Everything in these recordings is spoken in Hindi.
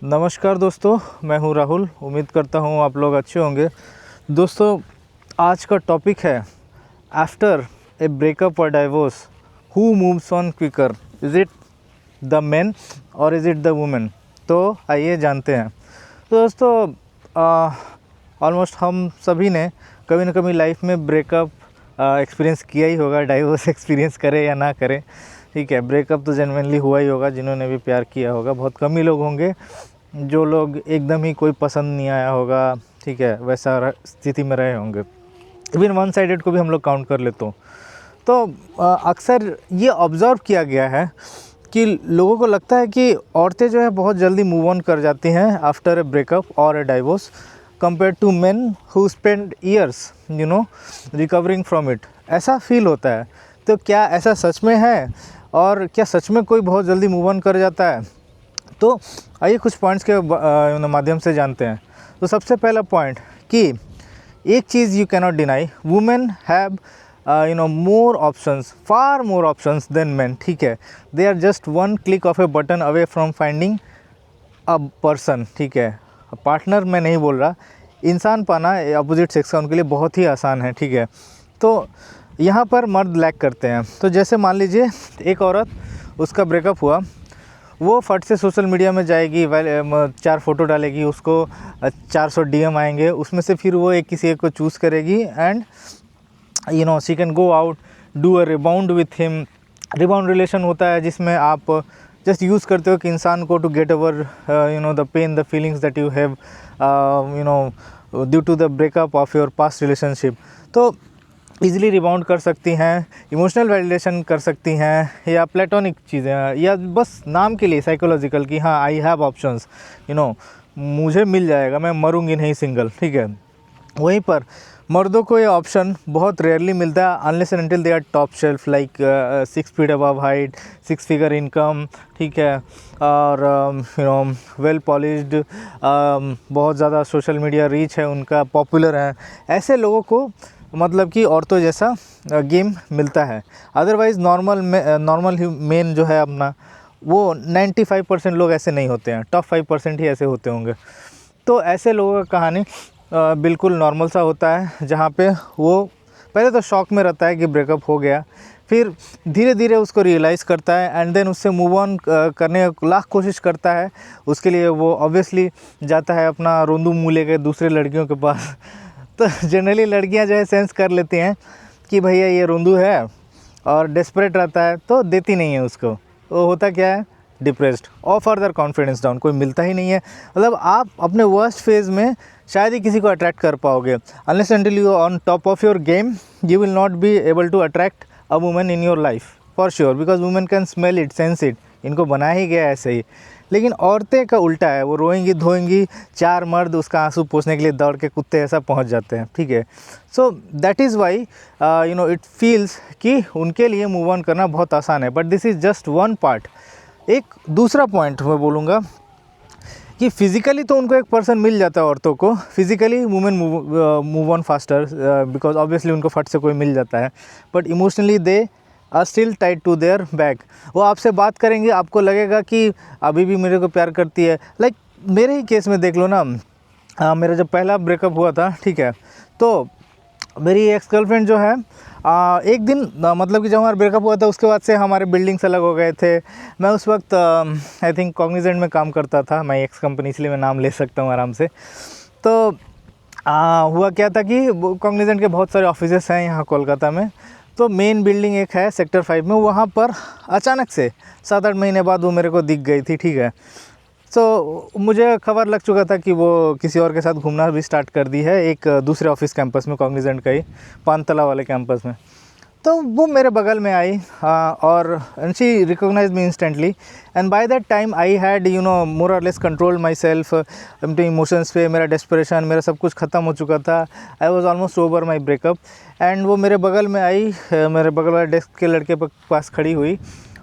नमस्कार दोस्तों, मैं हूं राहुल। उम्मीद करता हूं आप लोग अच्छे होंगे। दोस्तों, आज का टॉपिक है आफ्टर ए ब्रेकअप और divorce who moves on quicker, is it the man or is it the woman. तो आइए जानते हैं। तो दोस्तों, ऑलमोस्ट हम सभी ने कभी ना कभी लाइफ में ब्रेकअप एक्सपीरियंस किया ही होगा, डाइवोर्स एक्सपीरियंस करे या ना करे। ठीक है, ब्रेकअप तो जेन्युइनली हुआ ही होगा जिन्होंने भी प्यार किया होगा। बहुत कम ही लोग होंगे जो लोग एकदम ही कोई पसंद नहीं आया होगा, ठीक है, वैसा स्थिति में रहे होंगे। इवन वन साइडेड को भी हम लोग काउंट कर लेते हो तो अक्सर ये ऑब्ज़र्व किया गया है कि लोगों को लगता है कि औरतें जो है बहुत जल्दी मूव ऑन कर जाती हैं आफ्टर ए ब्रेकअप और a divorce compare to men who spend years recovering from it. ऐसा फील होता है। तो क्या ऐसा सच में है और क्या सच में कोई बहुत जल्दी मूव ऑन कर जाता है? तो आइए कुछ पॉइंट्स के माध्यम से जानते हैं। तो सबसे पहला पॉइंट कि एक चीज़ you cannot deny, women have more options, far more options than man. ठीक है, they are just one click of a button away from finding a person. ठीक है, पार्टनर मैं नहीं बोल रहा, इंसान पाना अपोजिट सेक्स का उनके लिए बहुत ही आसान है। ठीक है, तो यहाँ पर मर्द लैक करते हैं। तो जैसे मान लीजिए एक औरत, उसका ब्रेकअप हुआ, वो फट से सोशल मीडिया में जाएगी, 4 फ़ोटो डालेगी, उसको 400 डीएम आएंगे, उसमें से फिर वो किसी एक को चूज़ करेगी and she can go out, do a rebound with him. Rebound relation होता है जिसमें आप जस्ट यूज़ करते हो कि इंसान को to get over the pain, the feelings that you have due to the breakup of your past relationship. तो ईज़िली रिबाउंड कर सकती हैं, इमोशनल वैलिडेशन कर सकती हैं, या प्लेटोनिक चीज़ें, या बस नाम के लिए साइकोलॉजिकल कि हाँ आई हैव ऑप्शंस, मुझे मिल जाएगा, मैं मरूंगी नहीं सिंगल। ठीक है, वहीं पर मर्दों को ये ऑप्शन बहुत रेयरली मिलता है unless and until they are top shelf, like 6 feet above height, 6 figure income. ठीक है, और वेल पॉलिश्ड, बहुत ज़्यादा सोशल मीडिया रीच है उनका, पॉपुलर है। ऐसे लोगों को मतलब कि औरतों जैसा गेम मिलता है। अदरवाइज़ नॉर्मल मेन जो है अपना, वो 95% लोग ऐसे नहीं होते हैं, टॉप 5% ही ऐसे होते होंगे। तो ऐसे लोगों का कहानी बिल्कुल नॉर्मल सा होता है, जहाँ पे वो पहले तो शॉक में रहता है कि ब्रेकअप हो गया, फिर धीरे धीरे उसको रियलाइज़ करता है एंड देन उससे मूव ऑन करने का लाख कोशिश करता है। उसके लिए वो ऑब्वियसली जाता है अपना रोंदू मुँह लेके दूसरे लड़कियों के पास। तो जनरली लड़कियां जो है सेंस कर लेती हैं कि भैया ये रोंदू है और डेस्परेट रहता है, तो देती नहीं है उसको। वो होता क्या है, डिप्रेस्ड और फर्दर कॉन्फिडेंस डाउन, कोई मिलता ही नहीं है। मतलब आप अपने वर्स्ट फेज़ में शायद ही किसी को अट्रैक्ट कर पाओगे। Unless until you on top of your game, you will not be able to attract a woman in your life for sure, because women can smell it, sense it. इनको बनाया ही गया ऐसे ही। लेकिन औरतें का उल्टा है, वो रोएंगी धोएंगी, 4 मर्द उसका आंसू पोंछने के लिए दौड़ के कुत्ते ऐसा पहुंच जाते हैं। ठीक है, so that is why it feels कि उनके लिए मूव ऑन करना बहुत आसान है। But this is just one part. एक दूसरा पॉइंट मैं बोलूँगा कि फिज़िकली तो उनको एक पर्सन मिल जाता है औरतों को, physically women move on faster because obviously उनको फट से कोई मिल जाता है। But emotionally they are still tied to their back. वो आपसे बात करेंगे, आपको लगेगा कि अभी भी मेरे को प्यार करती है। लाइक मेरे ही केस में देख लो ना, मेरा जब पहला ब्रेकअप हुआ था, ठीक है, तो मेरी एक्स गर्लफ्रेंड जो है एक दिन मतलब कि जब हमारा ब्रेकअप हुआ था उसके बाद से हमारे बिल्डिंग्स अलग हो गए थे। मैं उस वक्त आई थिंक कॉग्निजेंट में काम करता था, मैं एक्स कंपनी, इसलिए मैं नाम ले सकता हूँ आराम से। तो हुआ क्या था कि कॉग्निजेंट के बहुत सारे ऑफिसेस हैं यहाँ कोलकाता में। तो मेन बिल्डिंग एक है सेक्टर 5 में, वहाँ पर अचानक से 7-8 महीने बाद वो मेरे को दिख गई थी। ठीक है, तो मुझे खबर लग चुका था कि वो किसी और के साथ घूमना भी स्टार्ट कर दी है, एक दूसरे ऑफिस कैंपस में, कॉग्निजेंट का ही, पानतला वाले कैंपस में। तो वो मेरे बगल में आई और she recognise me instantly and by that time I had more or less control myself. अपने इमोशंस पे, मेरा डेस्परेशन, मेरा सब कुछ ख़त्म हो चुका था। I was almost over my breakup and वो मेरे बगल में आई, मेरे बगल वाले डेस्क के लड़के पास खड़ी हुई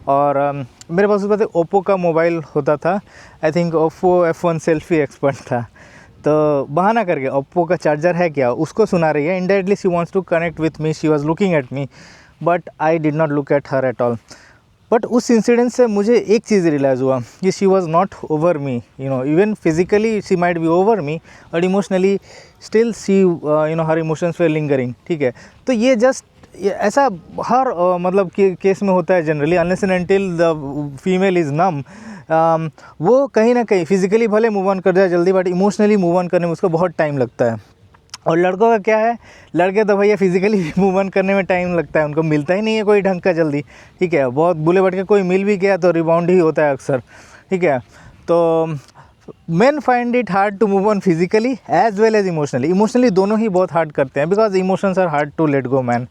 और मेरे पास उस वक्त ओप्पो का मोबाइल होता था, I think Oppo F1 selfie expert था। तो बहाना करके ओप्पो का चार्जर है क्या, उसको सुना रही है। Indirectly she wants to connect with me, she was looking at me, but I did not look at her at all. But उस इंसिडेंट से मुझे एक चीज़ रियलाइज़ हुआ कि she was not over me, even physically she might be over me, but emotionally still she her emotions were lingering, ठीक है। तो ये जस्ट ऐसा हर मतलब केस में होता है generally, unless and until the female is numb, वो कहीं ना कहीं फिजिकली भले मूव ऑन कर जाए जल्दी, बट इमोशनली मूव ऑन करने में उसको बहुत टाइम लगता है। और लड़कों का क्या है, लड़के तो भैया फिजिकली मूव ऑन करने में टाइम लगता है, उनको मिलता ही नहीं है कोई ढंग का जल्दी, ठीक है। बहुत बुले भटके कोई मिल भी गया तो रिबाउंड ही होता है अक्सर, ठीक है। तो men find it hard to move on physically as well as emotionally दोनों ही बहुत हार्ड करते हैं, because emotions are hard to let go man.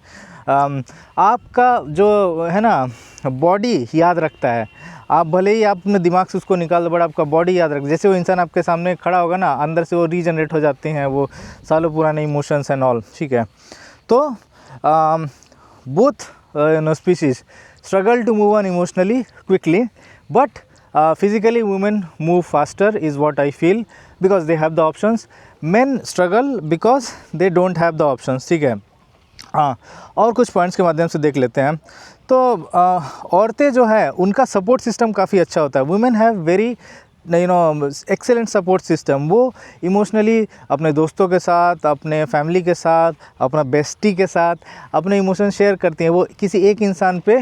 आपका जो है ना बॉडी याद रखता है, आप भले ही आप अपने दिमाग से उसको निकाल दो, बट आपका बॉडी याद रख, जैसे वो इंसान आपके सामने खड़ा होगा ना, अंदर से वो रीजनरेट हो जाते हैं वो सालों पुराने इमोशंस एंड ऑल, ठीक है। तो both species struggle to move on emotionally quickly, but physically women move faster is what I feel, because they have the options. Men struggle because they don't have the options, ठीक है। हाँ, और कुछ पॉइंट्स के माध्यम से देख लेते हैं। तो औरतें जो है उनका सपोर्ट सिस्टम काफ़ी अच्छा होता है। Women have very excellent support system. वो इमोशनली अपने दोस्तों के साथ, अपने फैमिली के साथ, अपना बेस्टी के साथ अपने इमोशन शेयर करती हैं। वो किसी एक इंसान पे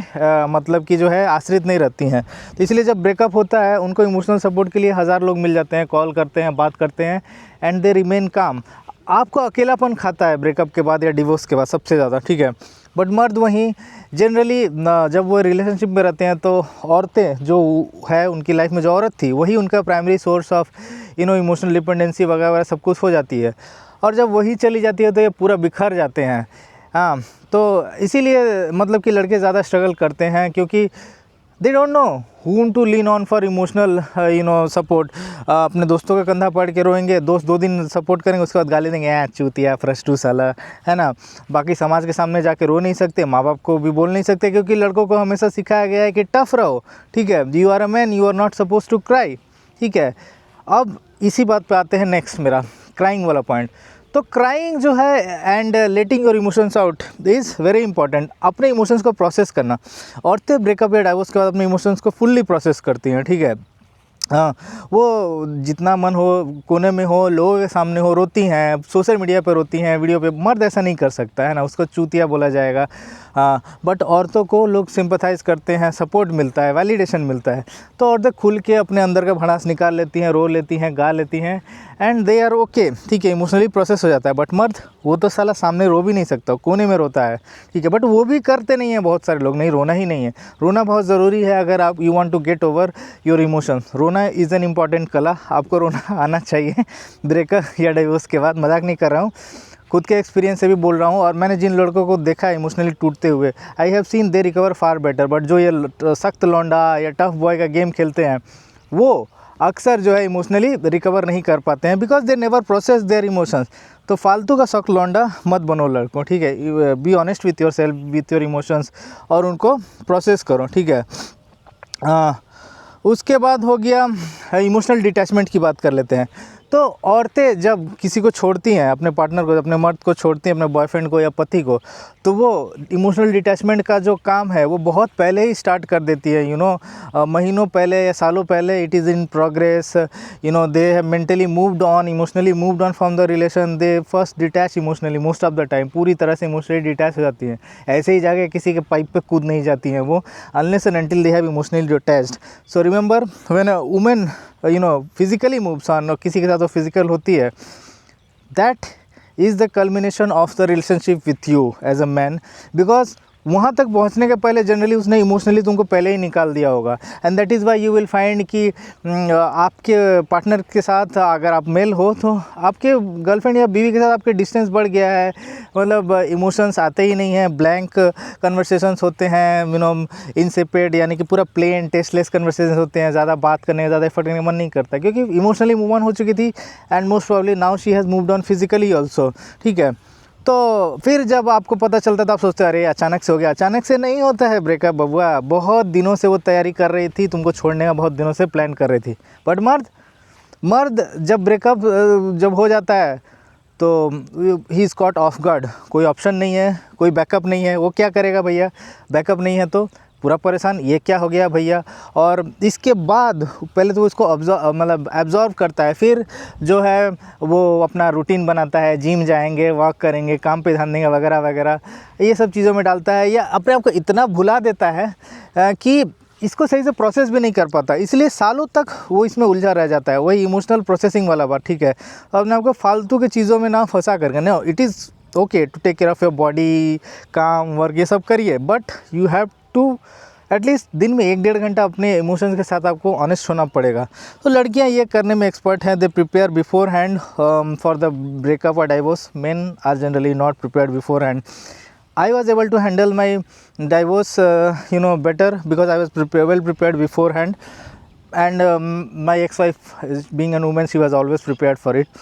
मतलब कि जो है आश्रित नहीं रहती हैं। तो इसलिए जब ब्रेकअप होता है उनको इमोशनल सपोर्ट के लिए हज़ार लोग मिल जाते हैं, कॉल करते हैं, बात करते हैं, एंड दे रिमेन काम। आपको अकेलापन खाता है ब्रेकअप के बाद या डिवोर्स के बाद सबसे ज़्यादा, ठीक है। बट मर्द वहीं जनरली जब वो रिलेशनशिप में रहते हैं तो औरतें जो है उनकी लाइफ में जो औरत थी वही उनका primary source of emotional dependency वगैरह वगैरह सब कुछ हो जाती है। और जब वही चली जाती है तो ये पूरा बिखर जाते हैं। हाँ, तो इसीलिए मतलब कि लड़के ज़्यादा स्ट्रगल करते हैं, क्योंकि they don't know whom to lean on for emotional support. अपने दोस्तों का कंधा पकड़ के रोएंगे, दोस्त 2 दिन सपोर्ट करेंगे, उसके बाद गाली देंगे, चूतिया फ्रस्टू साला, है ना। बाकी समाज के सामने जाके रो नहीं सकते, माँ बाप को भी बोल नहीं सकते, क्योंकि लड़कों को हमेशा सिखाया गया है कि टफ रहो, ठीक है, you are a man, you are not suppose to cry, ठीक है। अब इसी बात पे आते हैं नेक्स्ट, मेरा क्राइंग वाला पॉइंट। तो क्राइंग जो है and letting your emotions out is very important. अपने इमोशंस को प्रोसेस करना। औरतें ब्रेकअप या डाइवोर्स के बाद अपने इमोशंस को फुल्ली प्रोसेस करती हैं, ठीक है। हाँ, वो जितना मन हो, कोने में हो, लोगों के सामने हो, रोती हैं, सोशल मीडिया पे रोती हैं, वीडियो पे। मर्द ऐसा नहीं कर सकता है ना, उसको चूतिया बोला जाएगा। हाँ, बट औरतों को लोग सिंपैथाइज करते हैं, सपोर्ट मिलता है, वैलिडेशन मिलता है। तो औरतें खुल के अपने अंदर का भड़ास निकाल लेती हैं, रो लेती हैं, गा लेती हैं, एंड दे आर ओके, ठीक है, इमोशनली प्रोसेस हो जाता है। बट मर्द वो तो साला सामने रो भी नहीं सकता, कोने में रोता है, ठीक है। बट वो भी करते नहीं हैं बहुत सारे लोग। नहीं, रोना ही नहीं है। रोना बहुत ज़रूरी है अगर आप you want to get over your emotions. रोना इज़ एन इम्पॉर्टेंट कला, आपको रोना आना चाहिए ब्रेकअप या डिवोर्स के बाद। मजाक नहीं कर रहा हूँ, खुद के एक्सपीरियंस से भी बोल रहा हूँ। और मैंने जिन लड़कों को देखा है इमोशनली टूटते हुए, I have seen they recover far better. But जो ये सख्त लौंडा या टफ बॉय का गेम खेलते हैं वो अक्सर जो है इमोशनली रिकवर नहीं कर पाते हैं, because they never process their emotions. तो फालतू का सख्त लौंडा मत बनो लड़कों, ठीक है। Be honest with your self, with your emotions, और उनको प्रोसेस करो, ठीक है। उसके बाद हो गया इमोशनल डिटैचमेंट की बात कर लेते हैं। तो औरतें जब किसी को छोड़ती हैं, अपने पार्टनर को, अपने मर्द को छोड़ती हैं, अपने बॉयफ्रेंड को या पति को, तो वो इमोशनल डिटैचमेंट का जो काम है वो बहुत पहले ही स्टार्ट कर देती है। महीनों पहले या सालों पहले it is in progress. They have mentally moved on, emotionally moved on from the relation. They first detach emotionally most of the time, पूरी तरह से इमोशनली डिटैच हो जाती हैं। ऐसे ही जाके किसी के पाइप पे कूद नहीं जाती हैं वो, unless and until they have emotionally detached. So remember, when a woman physically moves on, और किसी के साथ वो फिजिकल होती है, that is the culmination of the relationship with you as a man. Because वहाँ तक पहुँचने के पहले जनरली उसने इमोशनली तुमको पहले ही निकाल दिया होगा। And that is why you will find कि आपके पार्टनर के साथ, अगर आप मेल हो, तो आपके गर्लफ्रेंड या बीवी के साथ आपके डिस्टेंस बढ़ गया है, मतलब इमोशंस आते ही नहीं हैं, ब्लैंक कन्वर्सेशंस होते हैं, इनसेपेड, यानी कि पूरा प्लेन टेस्टलेस कन्वर्सेशन होते हैं। ज़्यादा बात करने, ज़्यादा एफर्ट करने का मन नहीं करता, क्योंकि इमोशनली मूव ऑन हो चुकी थी, and most probably now she has moved on physically also, ठीक है। तो फिर जब आपको पता चलता था, आप सोचते अरे अचानक से हो गया। अचानक से नहीं होता है ब्रेकअप बबुआ, बहुत दिनों से वो तैयारी कर रही थी, तुमको छोड़ने का बहुत दिनों से प्लान कर रही थी। बट मर्द जब ब्रेकअप जब हो जाता है तो he is caught off guard, कोई ऑप्शन नहीं है, कोई बैकअप नहीं है। वो क्या करेगा भैया, बैकअप नहीं है तो पूरा परेशान, ये क्या हो गया भैया। और इसके बाद पहले तो उसको एब्जॉर्व करता है, फिर जो है वो अपना रूटीन बनाता है, जिम जाएंगे, वॉक करेंगे, काम पे ध्यान देंगे वगैरह वगैरह, ये सब चीज़ों में डालता है, या अपने आप को इतना भुला देता है कि इसको सही से प्रोसेस भी नहीं कर पाता, इसलिए सालों तक वो इसमें उलझा रह जाता है। वही इमोशनल प्रोसेसिंग वाला बात, ठीक है। अपने आपको फालतू के चीज़ों में ना फंसा करके, ना, it is okay to take care of your body, काम, वर्क, ये सब करिए, but you have to at least दिन में 1-1.5 घंटा अपने इमोशंस के साथ आपको ऑनेस्ट होना पड़ेगा। तो लड़कियां ये करने में एक्सपर्ट हैं, they prepare beforehand for the breakup और divorce. Men are generally not prepared beforehand. I was able to handle my divorce, better because I was well prepared beforehand, and my ex-wife, being a woman, she was always prepared for it.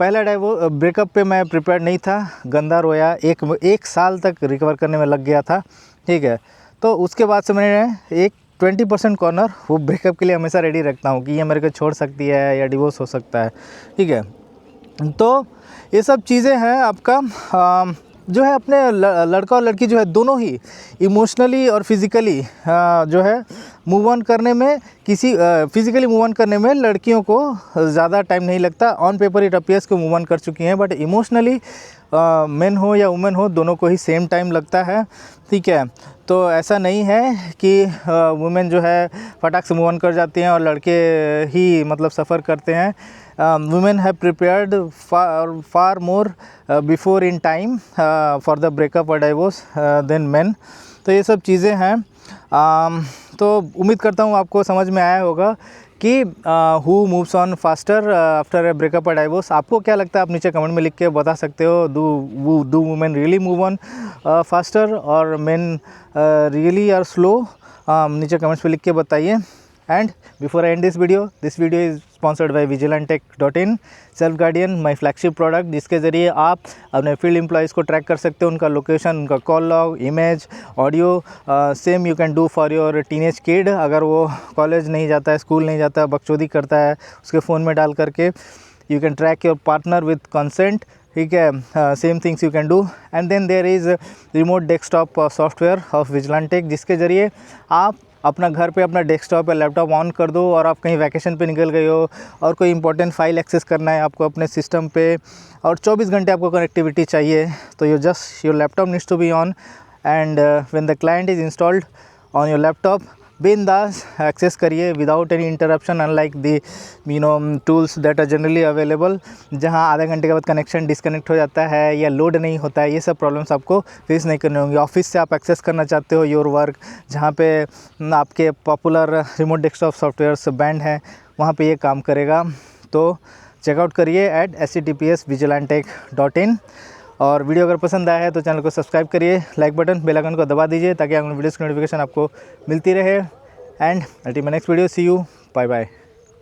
पहला ब्रेकअप पे मैं प्रिपेयर्ड नहीं था, गंदा रोया, एक साल तक रिकवर करने में लग गया था, ठीक है। तो उसके बाद से मैंने एक 20% कॉर्नर वो ब्रेकअप के लिए हमेशा रेडी रखता हूँ कि ये मेरे को छोड़ सकती है या डिवोर्स हो सकता है, ठीक है। तो ये सब चीज़ें हैं आपका जो है अपने लड़का और लड़की जो है दोनों ही इमोशनली और फिज़िकली जो है मूव ऑन करने में, फिज़िकली मूव ऑन करने में लड़कियों को ज़्यादा टाइम नहीं लगता। ऑन पेपर इट अपीयर्स को मूव ऑन कर चुकी हैं, बट इमोशनली मेन हो या वुमेन हो, दोनों को ही सेम टाइम लगता है, ठीक है। तो ऐसा नहीं है कि वुमेन जो है फटाक से मूव ऑन कर जाती हैं और लड़के ही मतलब सफ़र करते हैं। Women have prepared far more before in time for the breakup or divorce than men. तो ये सब चीज़ें हैं। तो उम्मीद करता हूँ आपको समझ में आया होगा कि who moves on faster after a breakup और डाइवोर्स। आपको क्या लगता है, आप नीचे कमेंट में लिख के बता सकते हो। Do women really move on faster और मेन रियली आर स्लो? नीचे कमेंट्स में लिख के बताइए। And before I end this video is sponsored by vigilantech.in, self guardian, my flagship product, जिसके ज़रिए आप अपने फील्ड एम्प्लॉयज़ को ट्रैक कर सकते हो, उनका लोकेशन, उनका call log, image, audio. Same you can do for your teenage kid. अगर वो कॉलेज नहीं जाता है, स्कूल नहीं जाता है, बकचोदी करता है, उसके फ़ोन में डाल करके you can track your partner with consent, ठीक है। Same things you can do. And then there is remote desktop software of Vigilantech, जिसके ज़रिए आप अपना घर पे अपना डेस्कटॉप या लैपटॉप ऑन कर दो और आप कहीं वैकेशन पे निकल गए हो और कोई इंपॉर्टेंट फाइल एक्सेस करना है आपको अपने सिस्टम पे और 24 घंटे आपको कनेक्टिविटी चाहिए, तो your laptop needs to be on, and when the client is installed on your laptop, बिंदास एक्सेस करिए without any interruption, unlike the tools that are generally available, जहां आधे घंटे के बाद कनेक्शन डिस्कनेक्ट हो जाता है या लोड नहीं होता है। ये सब प्रॉब्लम्स आपको फेस नहीं करने होंगे। ऑफिस से आप एक्सेस करना चाहते हो योर वर्क, जहां पे आपके popular remote desktop softwares band हैं, वहां पे ये काम करेगा। तो चेकआउट करिए at sctps-vigilantech.in। और वीडियो अगर पसंद आया है तो चैनल को सब्सक्राइब करिए, लाइक बटन, बेल आइकन को दबा दीजिए ताकि आगे वीडियोज़ की नोटिफिकेशन आपको मिलती रहे। And until my next video, see you, bye bye.